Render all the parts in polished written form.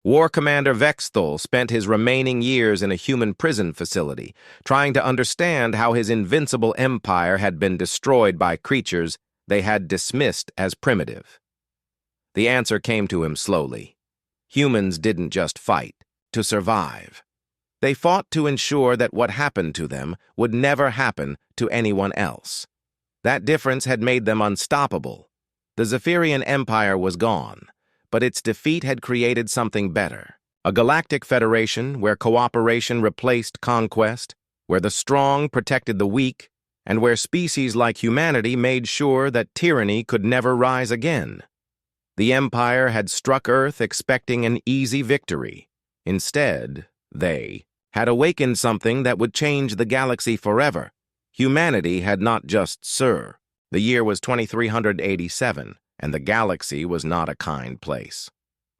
War Commander Vexthal spent his remaining years in a human prison facility, trying to understand how his invincible empire had been destroyed by creatures they had dismissed as primitive. The answer came to him slowly. Humans didn't just fight to survive. They fought to ensure that what happened to them would never happen to anyone else. That difference had made them unstoppable. The Zephyrian Empire was gone, but its defeat had created something better. A galactic federation where cooperation replaced conquest, where the strong protected the weak, and where species like humanity made sure that tyranny could never rise again. The Empire had struck Earth expecting an easy victory. Instead, they had awakened something that would change the galaxy forever. Humanity had not just Sir. The year was 2387, and the galaxy was not a kind place.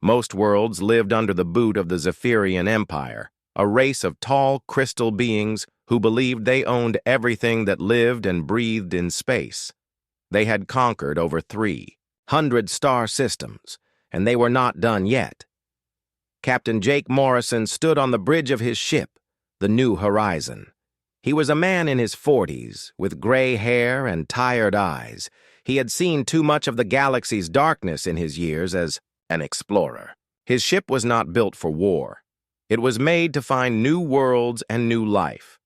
Most worlds lived under the boot of the Zephyrian Empire, a race of tall crystal beings who believed they owned everything that lived and breathed in space. They had conquered over 300 star systems, and they were not done yet. Captain Jake Morrison stood on the bridge of his ship, the New Horizon. He was a man in his 40s, with gray hair and tired eyes. He had seen too much of the galaxy's darkness in his years as an explorer. His ship was not built for war. It was made to find new worlds and new life.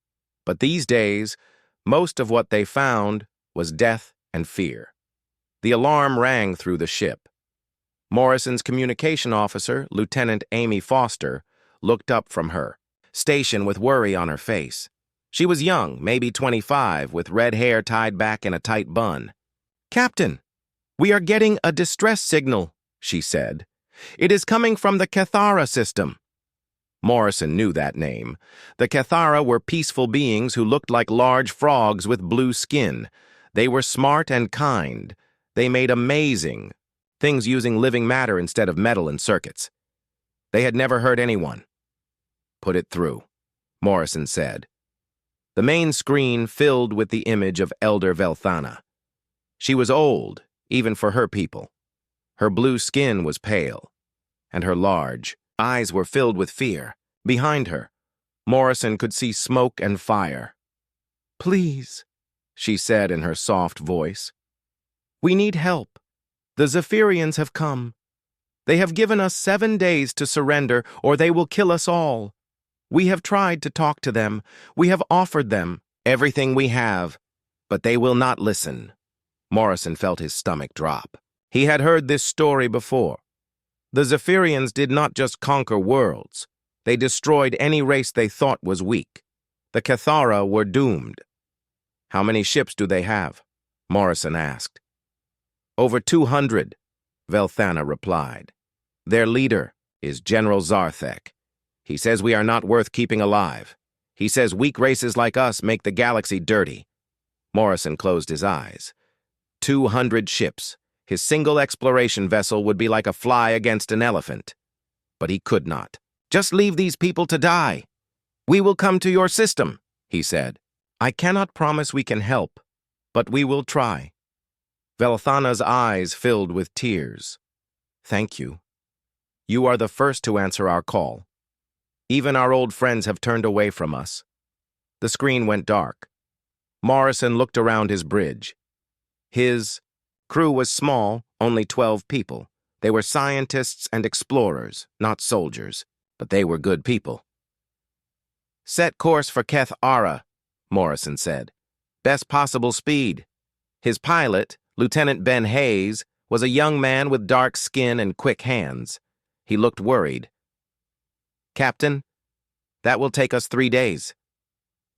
But these days, most of what they found was death and fear. The alarm rang through the ship. Morrison's communication officer, Lieutenant Amy Foster, looked up from her station with worry on her face. She was young, maybe 25, with red hair tied back in a tight bun. "Captain, we are getting a distress signal," she said. "It is coming from the Cathara system." Morrison knew that name. The Cathara were peaceful beings who looked like large frogs with blue skin. They were smart and kind. They made amazing things using living matter instead of metal and circuits. They had never hurt anyone. "Put it through," Morrison said. The main screen filled with the image of Elder Velthana. She was old, even for her people. Her blue skin was pale, and her large eyes were filled with fear. Behind her, Morrison could see smoke and fire. "Please," she said in her soft voice. "We need help. The Zephyrians have come. They have given us 7 days to surrender, or they will kill us all. We have tried to talk to them. We have offered them everything we have, but they will not listen." Morrison felt his stomach drop. He had heard this story before. The Zephyrians did not just conquer worlds. They destroyed any race they thought was weak. The Cathara were doomed. "How many ships do they have?" Morrison asked. "Over 200, Velthana replied. "Their leader is General Zarthek. He says we are not worth keeping alive. He says weak races like us make the galaxy dirty." Morrison closed his eyes. 200 ships. His single exploration vessel would be like a fly against an elephant. But he could not. "Just leave these people to die. We will come to your system," he said. "I cannot promise we can help, but we will try." Velthana's eyes filled with tears. "Thank you. You are the first to answer our call. Even our old friends have turned away from us." The screen went dark. Morrison looked around his bridge. His crew was small, only 12 people. They were scientists and explorers, not soldiers, but they were good people. "Set course for Keth Ara," Morrison said. "Best possible speed." His pilot, Lieutenant Ben Hayes, was a young man with dark skin and quick hands. He looked worried. "Captain, that will take us 3 days.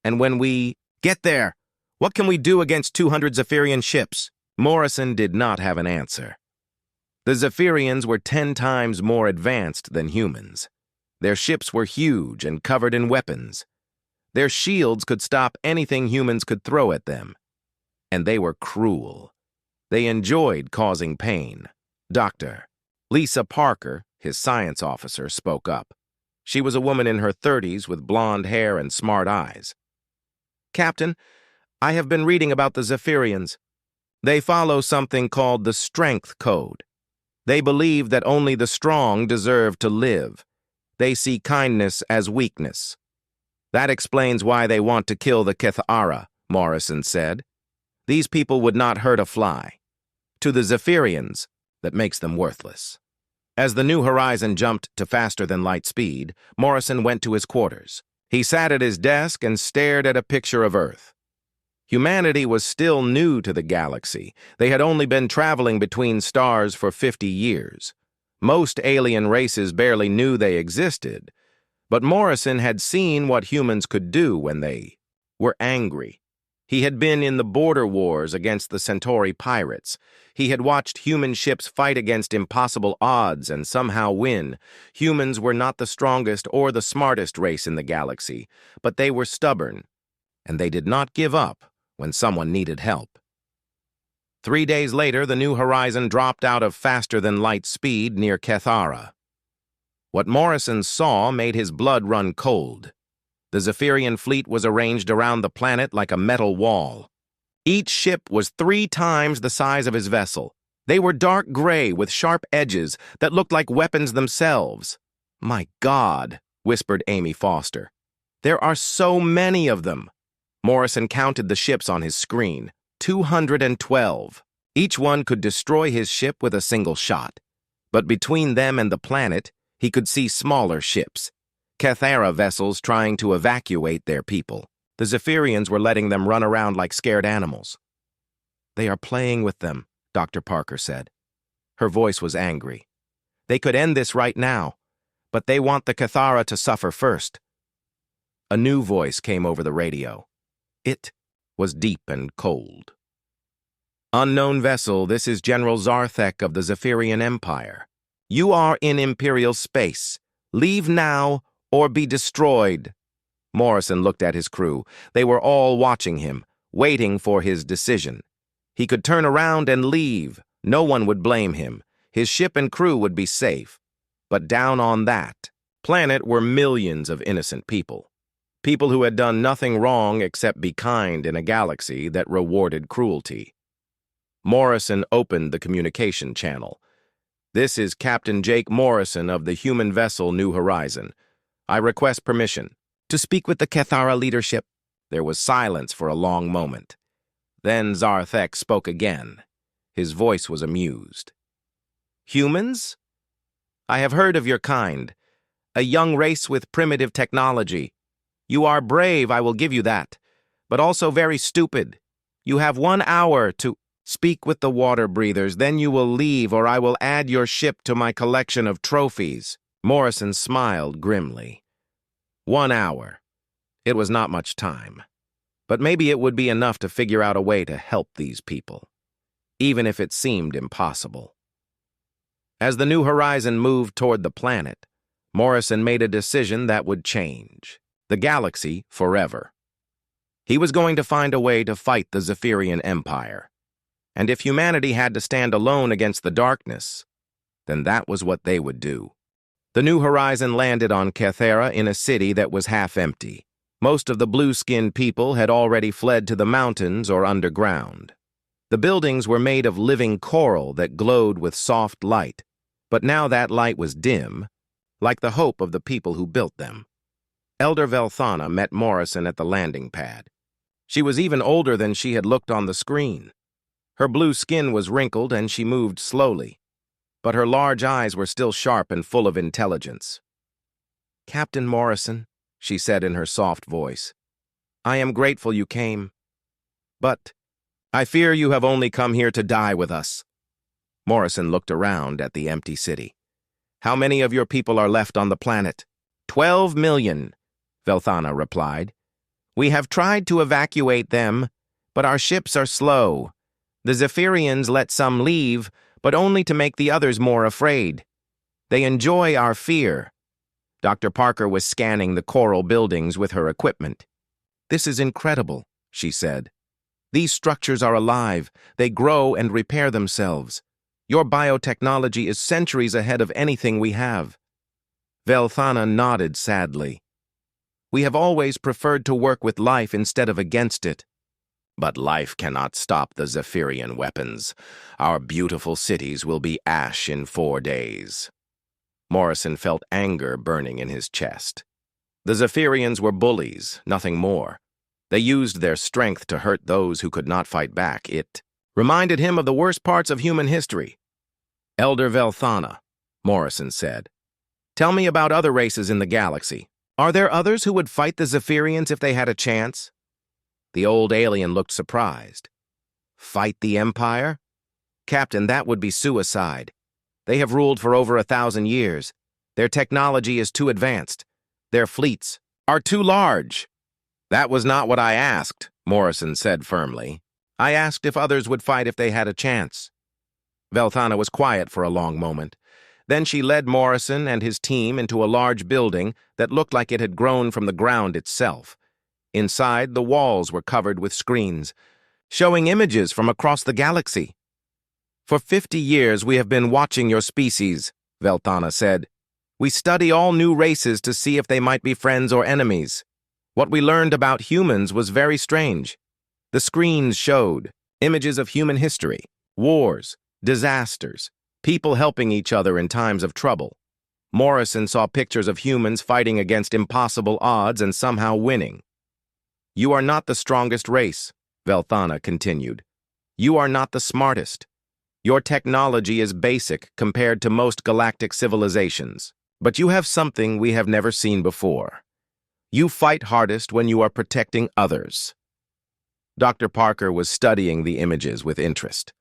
And when we get there, what can we do against 200 Zephyrian ships?" Morrison did not have an answer. The Zephyrians were 10 times more advanced than humans. Their ships were huge and covered in weapons. Their shields could stop anything humans could throw at them. And they were cruel. They enjoyed causing pain. Dr. Lisa Parker, his science officer, spoke up. She was a woman in her 30s with blonde hair and smart eyes. "Captain, I have been reading about the Zephyrians. They follow something called the Strength Code. They believe that only the strong deserve to live. They see kindness as weakness. That explains why they want to kill the Kithara, Morrison said. These people would not hurt a fly. To the Zephyrians, that makes them worthless. As the New Horizon jumped to faster-than-light speed, Morrison went to his quarters. He sat at his desk and stared at a picture of Earth. Humanity was still new to the galaxy. They had only been traveling between stars for 50 years. Most alien races barely knew they existed, but Morrison had seen what humans could do when they were angry. He had been in the border wars against the Centauri pirates. He had watched human ships fight against impossible odds and somehow win. Humans were not the strongest or the smartest race in the galaxy, but they were stubborn, and they did not give up when someone needed help. 3 days later, the New Horizon dropped out of faster-than-light speed near Kethara. What Morrison saw made his blood run cold. The Zephyrian fleet was arranged around the planet like a metal wall. Each ship was 3 times the size of his vessel. They were dark gray with sharp edges that looked like weapons themselves. "My God," whispered Amy Foster. "There are so many of them." Morrison counted the ships on his screen. 212. Each one could destroy his ship with a single shot. But between them and the planet, he could see smaller ships. Kethara vessels trying to evacuate their people. The Zephyrians were letting them run around like scared animals. "They are playing with them," Dr. Parker said. Her voice was angry. "They could end this right now, but they want the Kethara to suffer first." A new voice came over the radio. It was deep and cold. "Unknown vessel, this is General Zarthek of the Zephyrian Empire. You are in Imperial space. Leave now or be destroyed." Morrison looked at his crew. They were all watching him, waiting for his decision. He could turn around and leave. No one would blame him. His ship and crew would be safe. But down on that planet were millions of innocent people. People who had done nothing wrong except be kind in a galaxy that rewarded cruelty. Morrison opened the communication channel. "This is Captain Jake Morrison of the human vessel New Horizon. I request permission to speak with the Kethara leadership." There was silence for a long moment. Then Zarthek spoke again. His voice was amused. "Humans? I have heard of your kind. A young race with primitive technology. You are brave, I will give you that, but also very stupid. You have 1 hour to speak with the water breathers, then you will leave or I will add your ship to my collection of trophies." Morrison smiled grimly. 1 hour. It was not much time. But maybe it would be enough to figure out a way to help these people, even if it seemed impossible. As the New Horizon moved toward the planet, Morrison made a decision that would change the galaxy forever. He was going to find a way to fight the Zephyrian Empire. And if humanity had to stand alone against the darkness, then that was what they would do. The New Horizon landed on Kethara in a city that was half empty. Most of the blue-skinned people had already fled to the mountains or underground. The buildings were made of living coral that glowed with soft light, but now that light was dim, like the hope of the people who built them. Elder Velthana met Morrison at the landing pad. She was even older than she had looked on the screen. Her blue skin was wrinkled and she moved slowly, but her large eyes were still sharp and full of intelligence. "Captain Morrison," she said in her soft voice, "I am grateful you came, but I fear you have only come here to die with us." Morrison looked around at the empty city. "How many of your people are left on the planet?" 12 million, Velthana replied. "We have tried to evacuate them, but our ships are slow. The Zephyrians let some leave, but only to make the others more afraid. They enjoy our fear." Dr. Parker was scanning the coral buildings with her equipment. "This is incredible," she said. "These structures are alive. They grow and repair themselves. Your biotechnology is centuries ahead of anything we have." Velthana nodded sadly. "We have always preferred to work with life instead of against it." "But life cannot stop the Zephyrian weapons. Our beautiful cities will be ash in 4 days." Morrison felt anger burning in his chest. The Zephyrians were bullies, nothing more. They used their strength to hurt those who could not fight back. It reminded him of the worst parts of human history. Elder Velthana, Morrison said, tell me about other races in the galaxy. Are there others who would fight the Zephyrians if they had a chance? The old alien looked surprised. Fight the Empire? Captain, that would be suicide. They have ruled for over 1,000 years. Their technology is too advanced. Their fleets are too large. That was not what I asked, Morrison said firmly. I asked if others would fight if they had a chance. Velthana was quiet for a long moment. Then she led Morrison and his team into a large building that looked like it had grown from the ground itself. Inside, the walls were covered with screens, showing images from across the galaxy. For 50 years we have been watching your species, Velthana said. We study all new races to see if they might be friends or enemies. What we learned about humans was very strange. The screens showed images of human history, wars, disasters, people helping each other in times of trouble. Morrison saw pictures of humans fighting against impossible odds and somehow winning. You are not the strongest race, Velthana continued. You are not the smartest. Your technology is basic compared to most galactic civilizations. But you have something we have never seen before. You fight hardest when you are protecting others. Dr. Parker was studying the images with interest.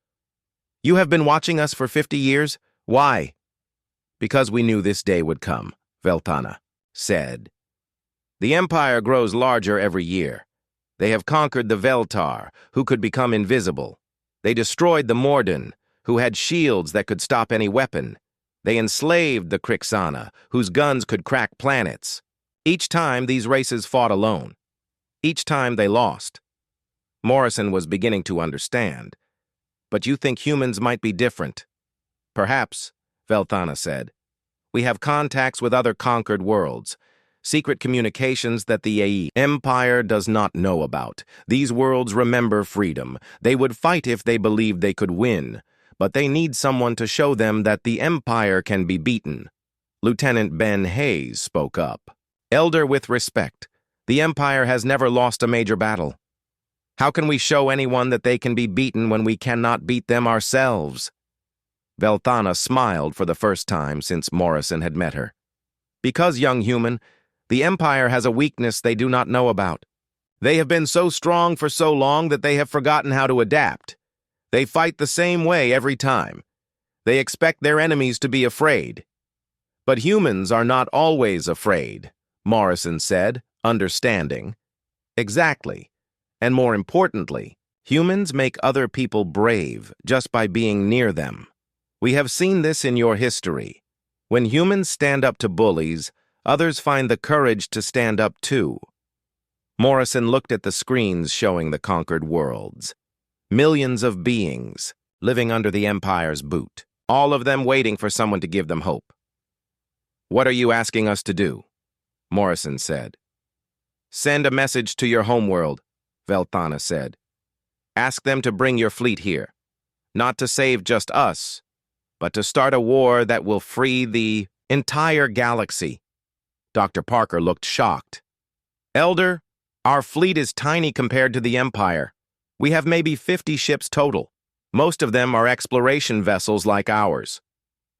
You have been watching us for 50 years? Why? Because we knew this day would come, Velthana said. The Empire grows larger every year. They have conquered the Veltar, who could become invisible. They destroyed the Morden, who had shields that could stop any weapon. They enslaved the Crixana, whose guns could crack planets. Each time, these races fought alone. Each time, they lost. Morrison was beginning to understand. But you think humans might be different? Perhaps, Velthana said. We have contacts with other conquered worlds, secret communications that the Empire does not know about. These worlds remember freedom. They would fight if they believed they could win. But they need someone to show them that the Empire can be beaten. Lieutenant Ben Hayes spoke up. Elder, with respect, the Empire has never lost a major battle. How can we show anyone that they can be beaten when we cannot beat them ourselves? Velthana smiled for the first time since Morrison had met her. Because, young human, the Empire has a weakness they do not know about. They have been so strong for so long that they have forgotten how to adapt. They fight the same way every time. They expect their enemies to be afraid. But humans are not always afraid, Morrison said, understanding. Exactly. And more importantly, humans make other people brave just by being near them. We have seen this in your history. When humans stand up to bullies, others find the courage to stand up too. Morrison looked at the screens showing the conquered worlds. Millions of beings living under the Empire's boot, all of them waiting for someone to give them hope. What are you asking us to do? Morrison said. Send a message to your homeworld, Velthana said. Ask them to bring your fleet here, not to save just us, but to start a war that will free the entire galaxy. Dr. Parker looked shocked. Elder, our fleet is tiny compared to the Empire. We have maybe 50 ships total. Most of them are exploration vessels like ours.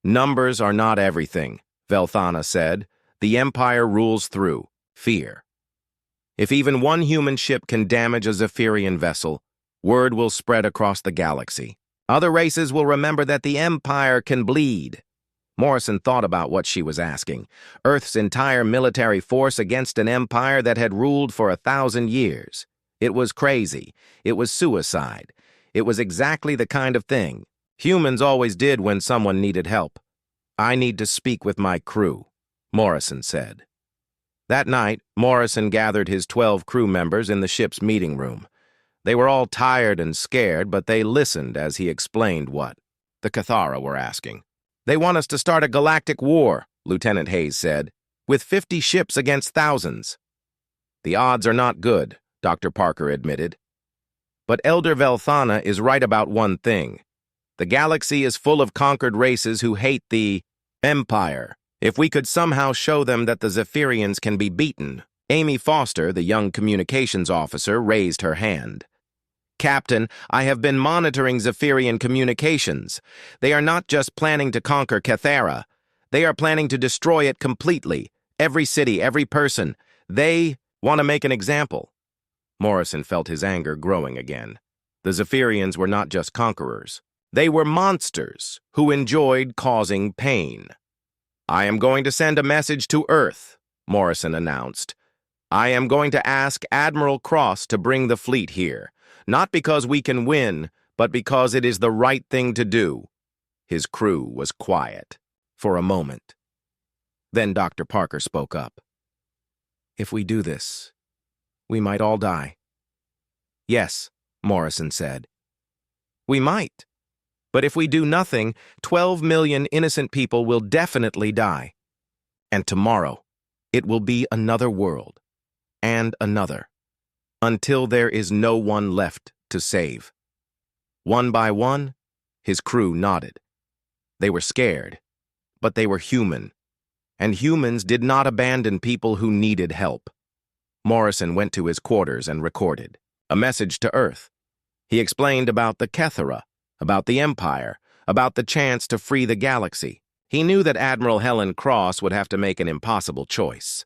Numbers are not everything, Velthana said. The Empire rules through fear. If even one human ship can damage a Zephyrian vessel, word will spread across the galaxy. Other races will remember that the Empire can bleed. Morrison thought about what she was asking. Earth's entire military force against an empire that had ruled for 1,000 years. It was crazy. It was suicide. It was exactly the kind of thing humans always did when someone needed help. I need to speak with my crew, Morrison said. That night, Morrison gathered his 12 crew members in the ship's meeting room. They were all tired and scared, but they listened as he explained what the Cathara were asking. They want us to start a galactic war, Lieutenant Hayes said, with 50 ships against thousands. The odds are not good, Dr. Parker admitted. But Elder Velthana is right about one thing. The galaxy is full of conquered races who hate the Empire. If we could somehow show them that the Zephyrians can be beaten. Amy Foster, the young communications officer, raised her hand. Captain, I have been monitoring Zephyrian communications. They are not just planning to conquer Cathera. They are planning to destroy it completely. Every city, every person. They want to make an example. Morrison felt his anger growing again. The Zephyrians were not just conquerors. They were monsters who enjoyed causing pain. I am going to send a message to Earth, Morrison announced. I am going to ask Admiral Cross to bring the fleet here, not because we can win, but because it is the right thing to do. His crew was quiet for a moment. Then Dr. Parker spoke up. If we do this, we might all die. Yes, Morrison said. We might. But if we do nothing, 12 million innocent people will definitely die. And tomorrow, it will be another world. And another. Until there is no one left to save. One by one, his crew nodded. They were scared, but they were human. And humans did not abandon people who needed help. Morrison went to his quarters and recorded a message to Earth. He explained about the Cathera, about the Empire, about the chance to free the galaxy. He knew that Admiral Helen Cross would have to make an impossible choice.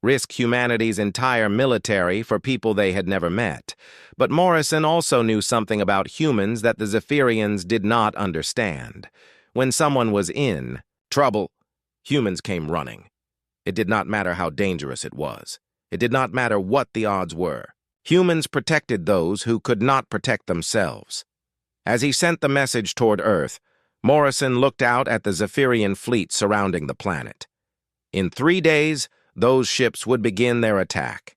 Risk humanity's entire military for people they had never met. But Morrison also knew something about humans that the Zephyrians did not understand. When someone was in trouble, humans came running. It did not matter how dangerous it was. It did not matter what the odds were. Humans protected those who could not protect themselves. As he sent the message toward Earth, Morrison looked out at the Zephyrian fleet surrounding the planet. In 3 days, those ships would begin their attack.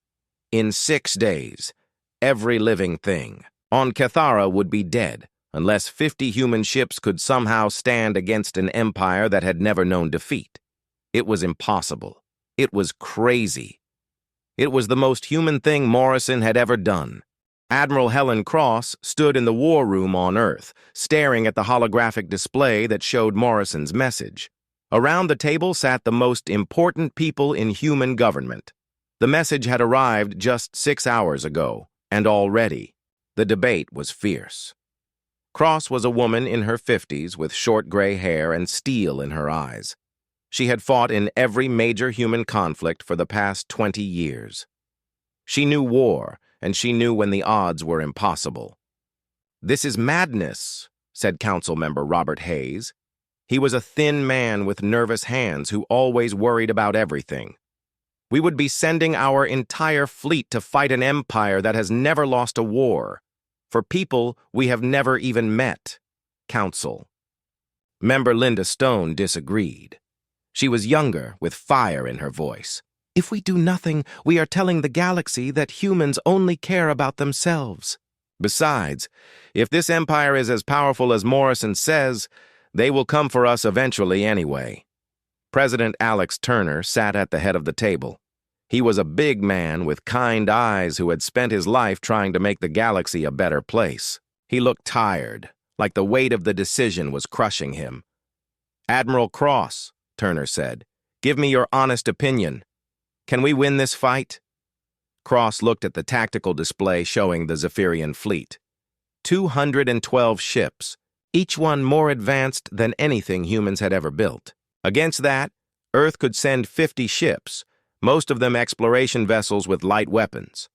In 6 days, every living thing on Cathara would be dead, unless 50 human ships could somehow stand against an empire that had never known defeat. It was impossible. It was crazy. It was the most human thing Morrison had ever done. Admiral Helen Cross stood in the war room on Earth, staring at the holographic display that showed Morrison's message. Around the table sat the most important people in human government. The message had arrived just 6 hours ago, and already the debate was fierce. Cross was a woman in her 50s with short gray hair and steel in her eyes. She had fought in every major human conflict for the past 20 years. She knew war, and she knew when the odds were impossible. "This is madness," said Council Member Robert Hayes. He was a thin man with nervous hands who always worried about everything. "We would be sending our entire fleet to fight an empire that has never lost a war, for people we have never even met." Council. Member Linda Stone disagreed. She was younger, with fire in her voice. "If we do nothing, we are telling the galaxy that humans only care about themselves. Besides, if this empire is as powerful as Morrison says, they will come for us eventually anyway." President Alex Turner sat at the head of the table. He was a big man with kind eyes who had spent his life trying to make the galaxy a better place. He looked tired, like the weight of the decision was crushing him. "Admiral Cross," Turner said, "give me your honest opinion. Can we win this fight?" Cross looked at the tactical display showing the Zephyrian fleet. 212 ships, each one more advanced than anything humans had ever built. Against that, Earth could send 50 ships, most of them exploration vessels with light weapons.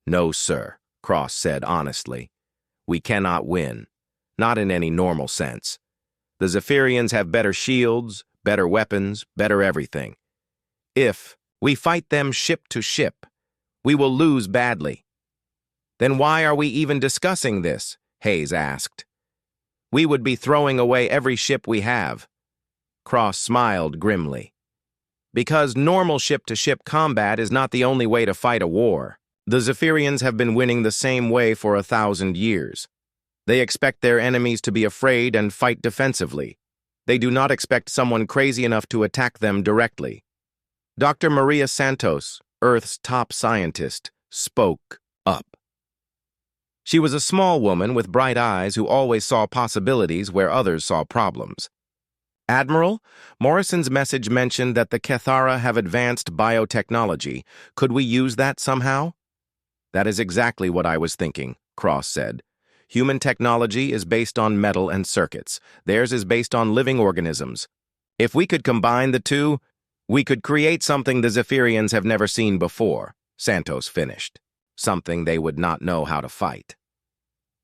"No, sir," Cross said honestly. "We cannot win, not in any normal sense. The Zephyrians have better shields, better weapons, better everything. If we fight them ship to ship, we will lose badly." "Then why are we even discussing this?" Hayes asked. "We would be throwing away every ship we have." Cross smiled grimly. "Because normal ship-to-ship combat is not the only way to fight a war. The Zephyrians have been winning the same way for 1,000 years. They expect their enemies to be afraid and fight defensively. They do not expect someone crazy enough to attack them directly." Dr. Maria Santos, Earth's top scientist, spoke up. She was a small woman with bright eyes who always saw possibilities where others saw problems. Admiral, Morrison's message mentioned that the Cathara have advanced biotechnology. Could we use that somehow? That is exactly what I was thinking, Cross said. Human technology is based on metal and circuits. Theirs is based on living organisms. If we could combine the two, we could create something the Zephyrians have never seen before, Santos finished. Something they would not know how to fight.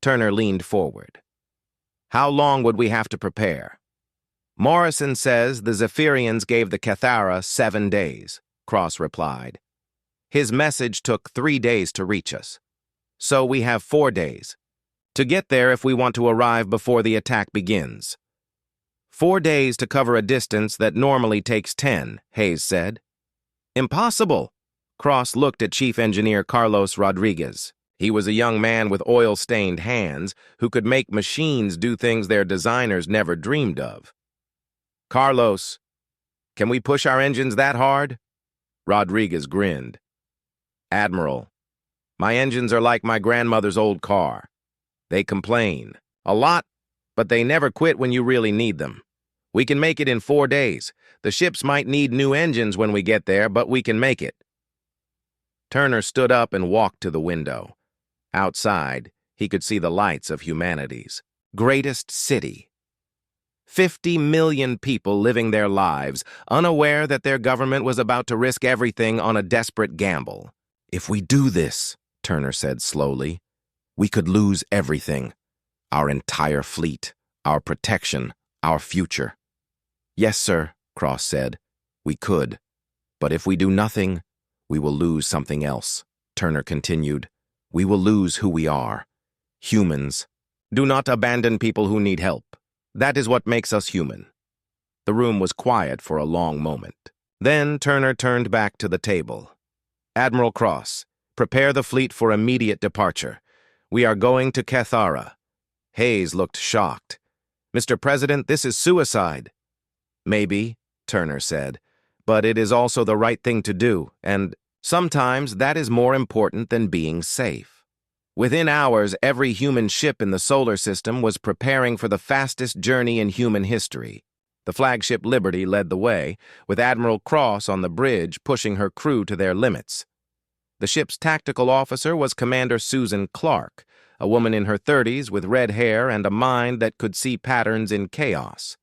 Turner leaned forward. How long would we have to prepare? Morrison says the Zephyrians gave the Cathara 7 days, Cross replied. His message took 3 days to reach us. So we have 4 days. To get there if we want to arrive before the attack begins. 4 days to cover a distance that normally takes 10, Hayes said. Impossible. Cross looked at Chief Engineer Carlos Rodriguez. He was a young man with oil-stained hands who could make machines do things their designers never dreamed of. Carlos, can we push our engines that hard? Rodriguez grinned. Admiral, my engines are like my grandmother's old car. They complain. A lot, but they never quit when you really need them. We can make it in 4 days. The ships might need new engines when we get there, but we can make it. Turner stood up and walked to the window. Outside, he could see the lights of humanity's greatest city. 50 million people living their lives, unaware that their government was about to risk everything on a desperate gamble. If we do this, Turner said slowly, we could lose everything. Our entire fleet, our protection, our future. Yes, sir, Cross said. We could. But if we do nothing, we will lose something else, Turner continued. We will lose who we are. Humans. Do not abandon people who need help. That is what makes us human. The room was quiet for a long moment. Then Turner turned back to the table. Admiral Cross, prepare the fleet for immediate departure. We are going to Cathara. Hayes looked shocked. Mr. President, this is suicide. Maybe, Turner said, but it is also the right thing to do, and sometimes that is more important than being safe. Within hours, every human ship in the solar system was preparing for the fastest journey in human history. The flagship Liberty led the way, with Admiral Cross on the bridge pushing her crew to their limits. The ship's tactical officer was Commander Susan Clark, a woman in her 30s with red hair and a mind that could see patterns in chaos.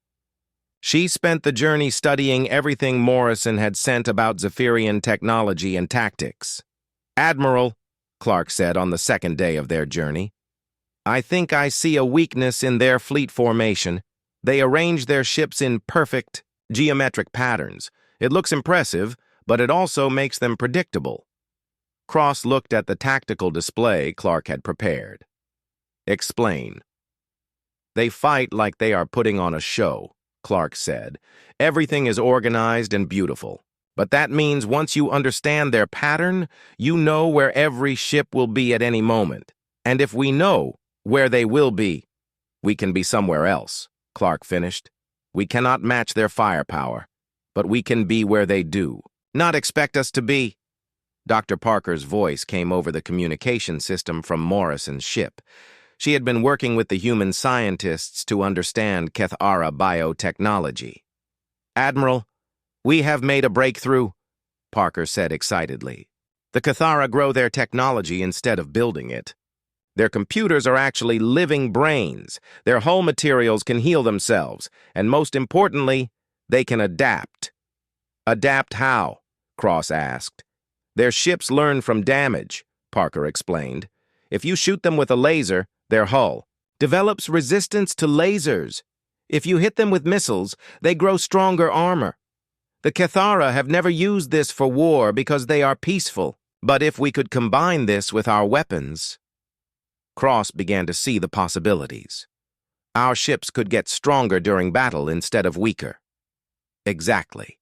She spent the journey studying everything Morrison had sent about Zephyrian technology and tactics. Admiral, Clark said on the second day of their journey, I think I see a weakness in their fleet formation. They arrange their ships in perfect, geometric patterns. It looks impressive, but it also makes them predictable. Cross looked at the tactical display Clark had prepared. Explain. They fight like they are putting on a show, Clark said. Everything is organized and beautiful. But that means once you understand their pattern, you know where every ship will be at any moment. And if we know where they will be, we can be somewhere else, Clark finished. We cannot match their firepower, but we can be where they do. Not expect us to be. Dr. Parker's voice came over the communication system from Morrison's ship. She had been working with the human scientists to understand Cathara biotechnology. Admiral, we have made a breakthrough, Parker said excitedly. The Cathara grow their technology instead of building it. Their computers are actually living brains. Their hull materials can heal themselves, and most importantly, they can adapt. Adapt how? Cross asked. Their ships learn from damage, Parker explained. If you shoot them with a laser, their hull develops resistance to lasers. If you hit them with missiles, they grow stronger armor. The Cathara have never used this for war because they are peaceful. But if we could combine this with our weapons... Cross began to see the possibilities. Our ships could get stronger during battle instead of weaker. Exactly.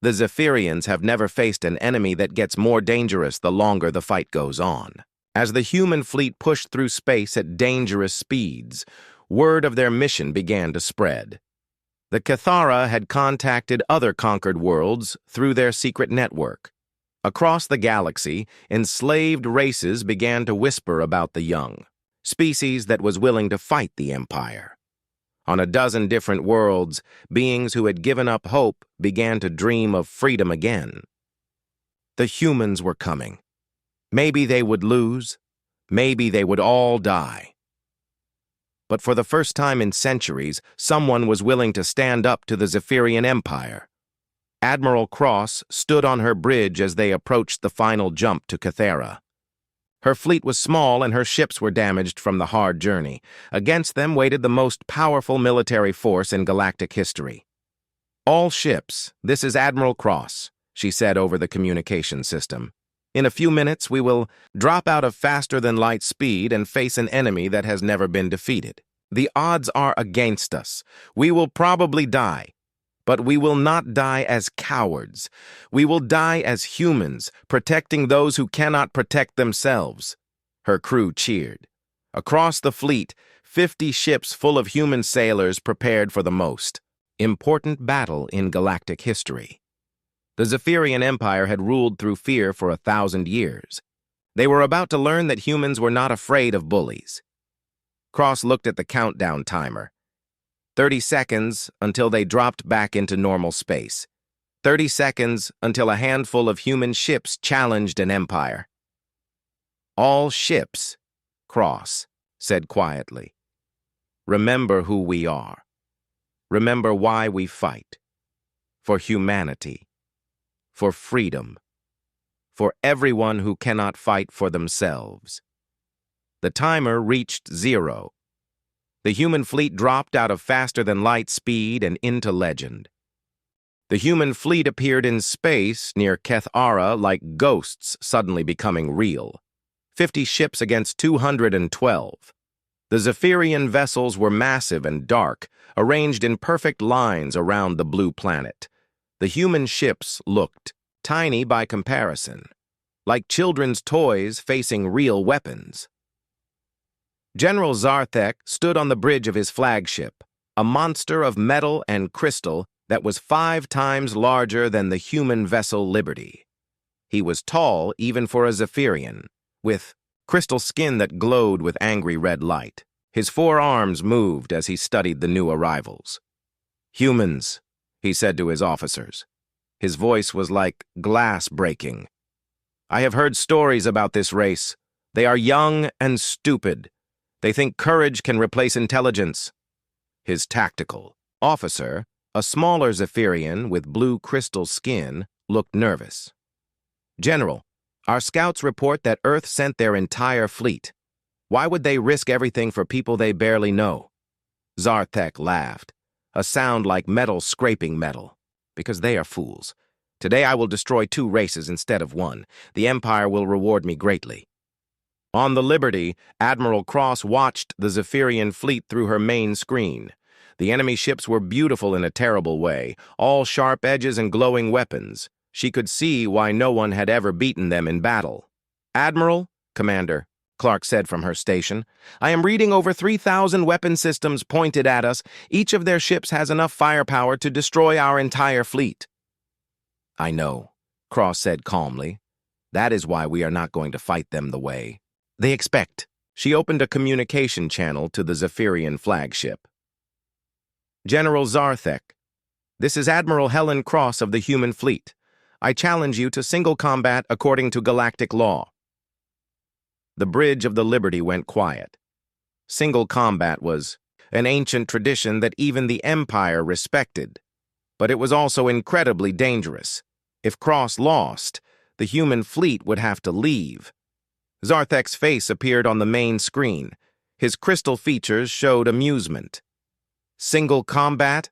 The Zephyrians have never faced an enemy that gets more dangerous the longer the fight goes on. As the human fleet pushed through space at dangerous speeds, word of their mission began to spread. The Cathara had contacted other conquered worlds through their secret network. Across the galaxy, enslaved races began to whisper about the young, species that was willing to fight the Empire. On a dozen different worlds, beings who had given up hope began to dream of freedom again. The humans were coming. Maybe they would lose. Maybe they would all die. But for the first time in centuries, someone was willing to stand up to the Zephyrian Empire. Admiral Cross stood on her bridge as they approached the final jump to Cathera. Her fleet was small and her ships were damaged from the hard journey. Against them waited the most powerful military force in galactic history. "All ships, this is Admiral Cross," she said over the communication system. "In a few minutes, we will drop out of faster-than-light speed and face an enemy that has never been defeated. The odds are against us. We will probably die. But we will not die as cowards. We will die as humans, protecting those who cannot protect themselves." Her crew cheered. Across the fleet, 50 ships full of human sailors prepared for the most important battle in galactic history. The Zephyrian Empire had ruled through fear for 1,000 years. They were about to learn that humans were not afraid of bullies. Cross looked at the countdown timer. 30 seconds until they dropped back into normal space. 30 seconds until a handful of human ships challenged an empire. "All ships," Cross said quietly. "Remember who we are. Remember why we fight. For humanity. For freedom. For everyone who cannot fight for themselves." The timer reached 0. The human fleet dropped out of faster-than-light speed and into legend. The human fleet appeared in space near Cathera like ghosts suddenly becoming real. 50 ships against 212. The Zephyrian vessels were massive and dark, arranged in perfect lines around the blue planet. The human ships looked tiny by comparison, like children's toys facing real weapons. General Zarthek stood on the bridge of his flagship, a monster of metal and crystal that was 5 times larger than the human vessel Liberty. He was tall even for a Zephyrian, with crystal skin that glowed with angry red light. His 4 arms moved as he studied the new arrivals. "Humans," he said to his officers. His voice was like glass breaking. "I have heard stories about this race. They are young and stupid. They think courage can replace intelligence." His tactical officer, a smaller Zephyrian with blue crystal skin, looked nervous. "General, our scouts report that Earth sent their entire fleet. Why would they risk everything for people they barely know?" Zarthek laughed, a sound like metal scraping metal. "Because they are fools. Today I will destroy 2 races instead of 1. The Empire will reward me greatly." On the Liberty, Admiral Cross watched the Zephyrian fleet through her main screen. The enemy ships were beautiful in a terrible way, all sharp edges and glowing weapons. She could see why no one had ever beaten them in battle. "Admiral, Commander," Clark said from her station, "I am reading over 3,000 weapon systems pointed at us. Each of their ships has enough firepower to destroy our entire fleet." "I know," Cross said calmly. "That is why we are not going to fight them the way they expect." She opened a communication channel to the Zephyrian flagship. "General Zarthek, this is Admiral Helen Cross of the human fleet. I challenge you to single combat according to galactic law." The bridge of the Liberty went quiet. Single combat was an ancient tradition that even the Empire respected. But it was also incredibly dangerous. If Cross lost, the human fleet would have to leave. Zarthek's face appeared on the main screen. His crystal features showed amusement. "Single combat?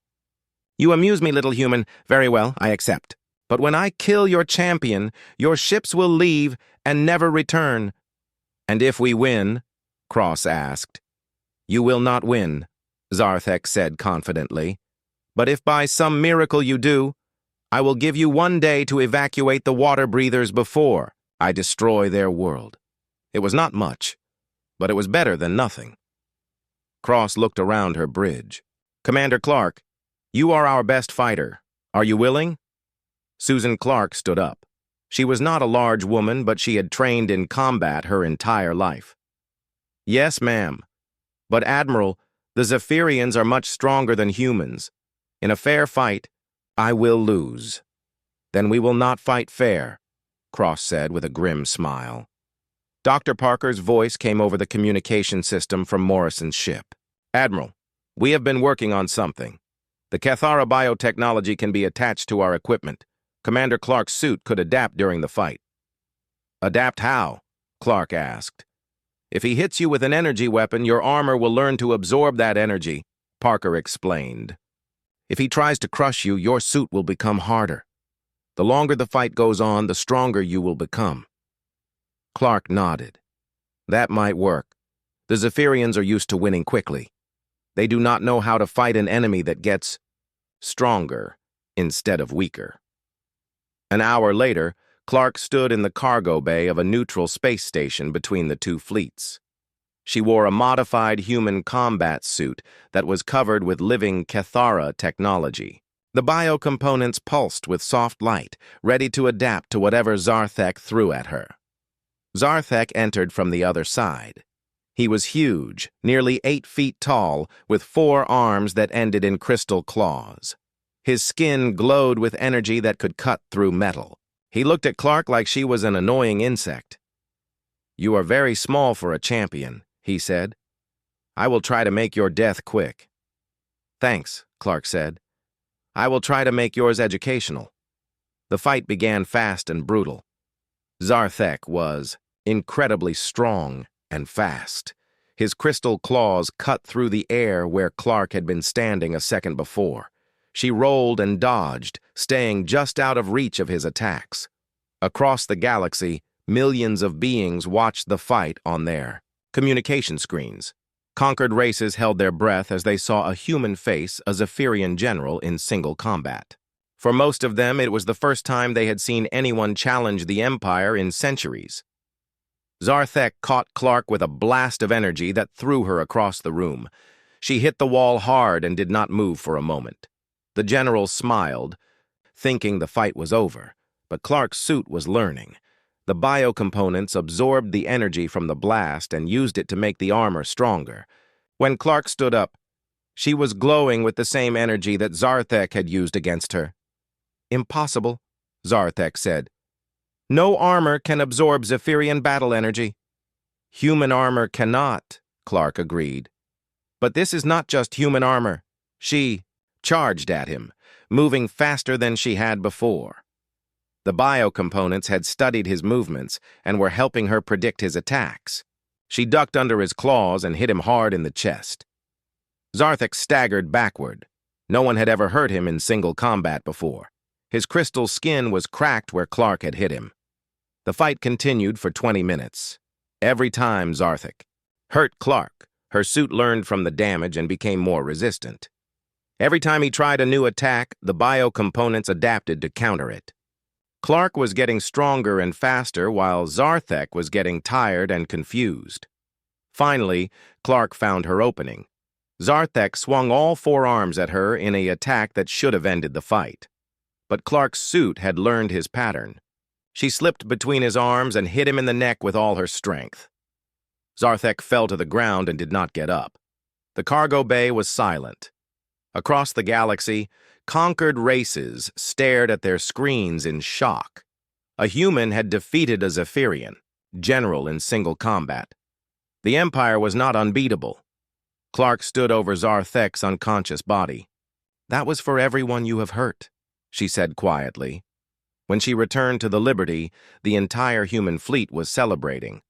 You amuse me, little human. Very well, I accept. But when I kill your champion, your ships will leave and never return." "And if we win?" Cross asked. "You will not win," Zarthek said confidently. "But if by some miracle you do, I will give you 1 day to evacuate the water breathers before I destroy their world." It was not much, but it was better than nothing. Cross looked around her bridge. "Commander Clark, you are our best fighter. Are you willing?" Susan Clark stood up. She was not a large woman, but she had trained in combat her entire life. "Yes, ma'am. But Admiral, The Zephyrians are much stronger than humans. In a fair fight, I will lose. Then we will not fight fair, Cross said with a grim smile. Dr. Parker's voice came over the communication system from Morrison's ship. Admiral, we have been working on something. The Cathara biotechnology can be attached to our equipment. Commander Clark's suit could adapt during the fight. Adapt how? Clark asked. If he hits you with an energy weapon, your armor will learn to absorb that energy, Parker explained. If he tries to crush you, your suit will become harder. The longer the fight goes on, the stronger you will become. Clark nodded. That might work. The Zephyrians are used to winning quickly. They do not know how to fight an enemy that gets stronger instead of weaker. An hour later, Clark stood in the cargo bay of a neutral space station between the two fleets. She wore a modified human combat suit that was covered with living Cathara technology. The biocomponents pulsed with soft light, ready to adapt to whatever Zarthek threw at her. Zarthek entered from the other side. He was huge, nearly 8 feet tall, with 4 arms that ended in crystal claws. His skin glowed with energy that could cut through metal. He looked at Clark like she was an annoying insect. "You are very small for a champion," he said. "I will try to make your death quick." "Thanks," Clark said. "I will try to make yours educational." The fight began fast and brutal. Zarthek was incredibly strong and fast. His crystal claws cut through the air where Clark had been standing a second before. She rolled and dodged, staying just out of reach of his attacks. Across the galaxy, millions of beings watched the fight on their communication screens. Conquered races held their breath as they saw a human face a Zephyrian general in single combat. For most of them, it was the first time they had seen anyone challenge the Empire in centuries. Zarthek caught Clark with a blast of energy that threw her across the room. She hit the wall hard and did not move for a moment. The general smiled, thinking the fight was over, but Clark's suit was learning. The biocomponents absorbed the energy from the blast and used it to make the armor stronger. When Clark stood up, she was glowing with the same energy that Zarthek had used against her. "Impossible," Zarthek said. "No armor can absorb Zephyrian battle energy." "Human armor cannot," Clark agreed. "But this is not just human armor." She charged at him, moving faster than she had before. The biocomponents had studied his movements and were helping her predict his attacks. She ducked under his claws and hit him hard in the chest. Zarthek staggered backward. No one had ever hurt him in single combat before. His crystal skin was cracked where Clark had hit him. The fight continued for 20 minutes. Every time Zarthek hurt Clark, her suit learned from the damage and became more resistant. Every time he tried a new attack, the biocomponents adapted to counter it. Clark was getting stronger and faster while Zarthek was getting tired and confused. Finally, Clark found her opening. Zarthek swung all 4 arms at her in an attack that should have ended the fight. But Clark's suit had learned his pattern. She slipped between his arms and hit him in the neck with all her strength. Zarthek fell to the ground and did not get up. The cargo bay was silent. Across the galaxy, conquered races stared at their screens in shock. A human had defeated a Zephyrian, general in single combat. The Empire was not unbeatable. Clark stood over Zarthek's unconscious body. "That was for everyone you have hurt," she said quietly. When she returned to the Liberty, the entire human fleet was celebrating.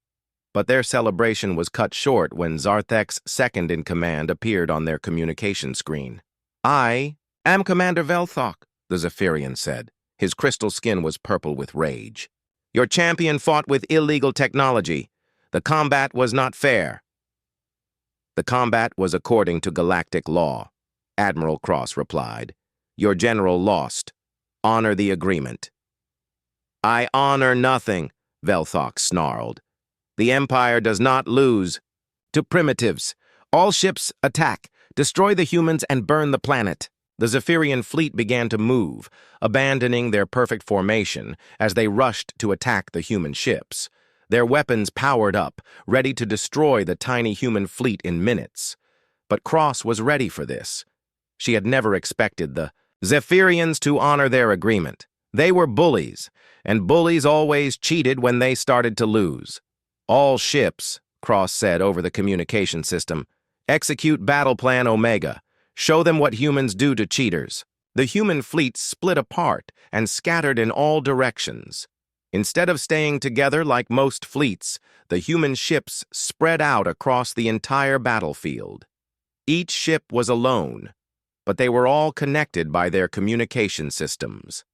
But their celebration was cut short when Zarthek's second-in-command appeared on their communication screen. "I am Commander Velthok," the Zephyrian said. His crystal skin was purple with rage. "Your champion fought with illegal technology. The combat was not fair." "The combat was according to galactic law," Admiral Cross replied. "Your general lost. Honor the agreement." "I honor nothing," Velthok snarled. "The Empire does not lose. To primitives. All ships attack. Destroy the humans and burn the planet." The Zephyrian fleet began to move, abandoning their perfect formation as they rushed to attack the human ships. Their weapons powered up, ready to destroy the tiny human fleet in minutes. But Cross was ready for this. She had never expected the Zephyrians to honor their agreement. They were bullies, and bullies always cheated when they started to lose. All ships, Cross said over the communication system, execute Battle Plan Omega. Show them what humans do to cheaters. The human fleet split apart and scattered in all directions. Instead of staying together like most fleets, the human ships spread out across the entire battlefield. Each ship was alone, but they were all connected by their communication systems.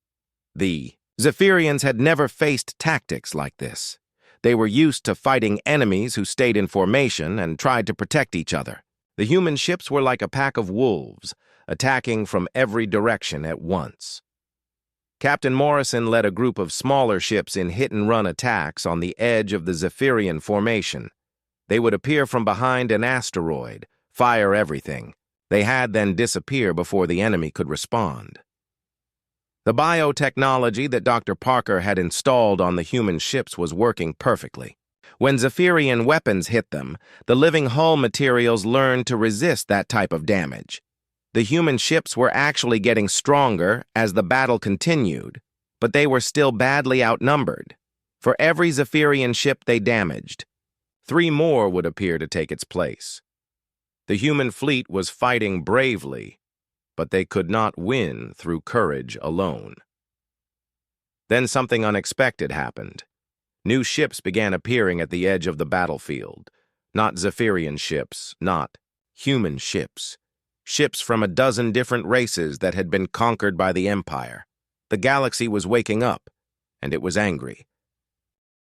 The Zephyrians had never faced tactics like this. They were used to fighting enemies who stayed in formation and tried to protect each other. The human ships were like a pack of wolves, attacking from every direction at once. Captain Morrison led a group of smaller ships in hit-and-run attacks on the edge of the Zephyrian formation. They would appear from behind an asteroid, fire everything. They had then disappear before the enemy could respond. The biotechnology that Dr. Parker had installed on the human ships was working perfectly. When Zephyrian weapons hit them, the living hull materials learned to resist that type of damage. The human ships were actually getting stronger as the battle continued, but they were still badly outnumbered. For every Zephyrian ship they damaged, 3 more would appear to take its place. The human fleet was fighting bravely, but they could not win through courage alone. Then something unexpected happened. New ships began appearing at the edge of the battlefield. Not Zephyrian ships, not human ships. Ships from a dozen different races that had been conquered by the Empire. The galaxy was waking up, and it was angry.